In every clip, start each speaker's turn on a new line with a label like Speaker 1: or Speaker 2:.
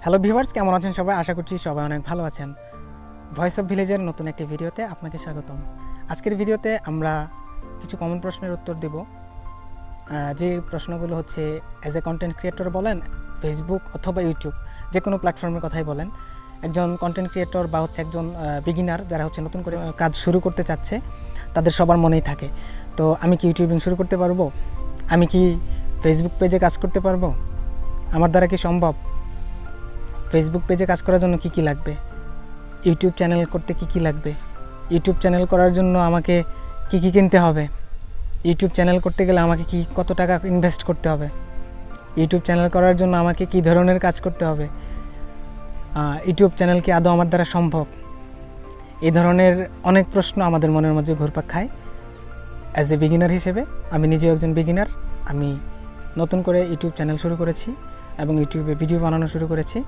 Speaker 1: Hello viewers, কেমন আছেন সবাই? আশা করছি সবাই অনেক ভালো আছেন। ভয়েস অফ ভিলেজের নতুন একটি ভিডিওতে আপনাকে স্বাগতম। আজকের ভিডিওতে আমরা কিছু কমন প্রশ্নের উত্তর দেব। যে প্রশ্নগুলো হচ্ছে অ্যাজ এ কন্টেন্ট ক্রিয়েটর বলেন, ফেসবুক অথবা ইউটিউব যে কোনো প্ল্যাটফর্মের কথাই বলেন, একজন কন্টেন্ট ক্রিয়েটর বা হচ্ছে একজন বিগিনার যারা হচ্ছে নতুন করে কাজ শুরু করতে চাচ্ছে, তাদের সবার মনেই থাকে, তো আমি কি ইউটিউবিং শুরু করতে পারবো? আমি কি ফেসবুক পেজে কাজ করতে পারবো? আমার দ্বারা কি সম্ভব? ফেসবুক পেজে কাজ করার জন্য কি লাগবে? ইউটিউব চ্যানেল করতে কি লাগবে? ইউটিউব চ্যানেল করার জন্য আমাকে কি কিনতে হবে? ইউটিউব চ্যানেল করতে গেলে আমাকে কত টাকা ইনভেস্ট করতে হবে? ইউটিউব চ্যানেল করার জন্য আমাকে কি ধরনের কাজ করতে হবে? ইউটিউব চ্যানেল কি আদৌ আমার দ্বারা সম্ভব? এই ধরনের অনেক প্রশ্ন আমাদের মনের মধ্যে ঘুরপাক খায়। অ্যাজ এ বিগিনার হিসেবে আমি নিজেও একজন বিগিনার। আমি নতুন করে ইউটিউব চ্যানেল শুরু করেছি এবং ইউটিউবে ভিডিও বানানো শুরু করেছি।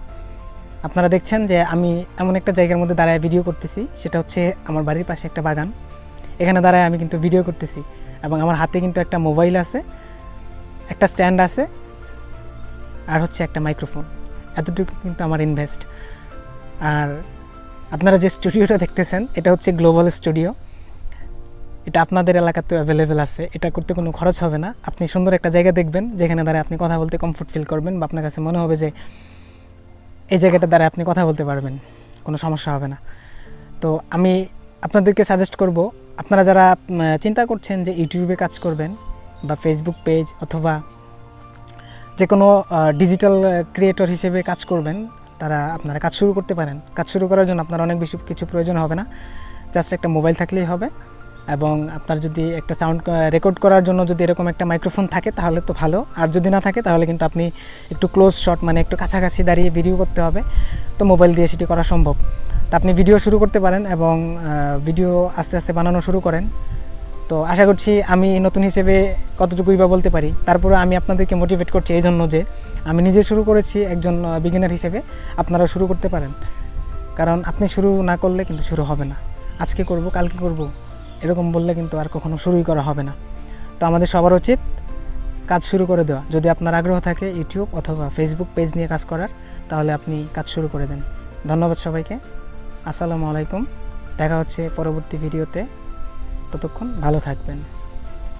Speaker 1: আপনারা দেখছেন যে আমি এমন একটা জায়গার মধ্যে দাঁড়ায় ভিডিও করতেছি, সেটা হচ্ছে আমার বাড়ির পাশে একটা বাগান। এখানে দাঁড়ায় আমি কিন্তু ভিডিও করতেছি এবং আমার হাতে কিন্তু একটা মোবাইল আছে, একটা স্ট্যান্ড আছে, আর হচ্ছে একটা মাইক্রোফোন। এতটুকু কিন্তু আমার ইনভেস্ট। আর আপনারা যে স্টুডিওটা দেখতেছেন এটা হচ্ছে গ্লোবাল স্টুডিও। এটা আপনাদের এলাকাতেও অ্যাভেলেবেল আছে। এটা করতে কোনো খরচ হবে না। আপনি সুন্দর একটা জায়গা দেখবেন যেখানে দাঁড়ায় আপনি কথা বলতে কমফোর্ট ফিল করবেন, বা আপনার কাছে মনে হবে যে এই জায়গাটা দ্বারা আপনি কথা বলতে পারবেন, কোনো সমস্যা হবে না। তো আমি আপনাদেরকে সাজেস্ট করব, আপনারা যারা চিন্তা করছেন যে ইউটিউবে কাজ করবেন বা ফেসবুক পেজ অথবা যে কোনো ডিজিটাল ক্রিয়েটর হিসেবে কাজ করবেন, তারা আপনারা কাজ শুরু করতে পারেন। কাজ শুরু করার জন্য আপনার অনেক বেশি কিছু প্রয়োজন হবে না, জাস্ট একটা মোবাইল থাকলেই হবে। এবং আপনার যদি একটা সাউন্ড রেকর্ড করার জন্য যদি এরকম একটা মাইক্রোফোন থাকে তাহলে তো ভালো, আর যদি না থাকে তাহলে কিন্তু আপনি একটু ক্লোজ শট, মানে একটু কাছাকাছি দাঁড়িয়ে ভিডিও করতে হবে, তো মোবাইল দিয়ে সেটি করা সম্ভব। তো আপনি ভিডিও শুরু করতে পারেন এবং ভিডিও আস্তে আস্তে বানানো শুরু করেন। তো আশা করছি আমি নতুন হিসেবে কতটুকুই বা বলতে পারি, তারপরে আমি আপনাদেরকে মোটিভেট করছি এই জন্য যে আমি নিজে শুরু করেছি একজন বিগিনার হিসেবে। আপনারা শুরু করতে পারেন, কারণ আপনি শুরু না করলে কিন্তু শুরু হবে না। আজকে করব, কালকে করব এরকম বললে কিন্তু আর কখনো শুরুই করা হবে না। তো আমাদের সবার উচিত কাজ শুরু করে দেওয়া। যদি আপনার আগ্রহ থাকে ইউটিউব অথবা ফেসবুক পেজ নিয়ে কাজ করার, তাহলে আপনি কাজ শুরু করে দেন। ধন্যবাদ সবাইকে। আসসালামু আলাইকুম। দেখা হচ্ছে পরবর্তী ভিডিওতে। ততক্ষণ ভালো থাকবেন।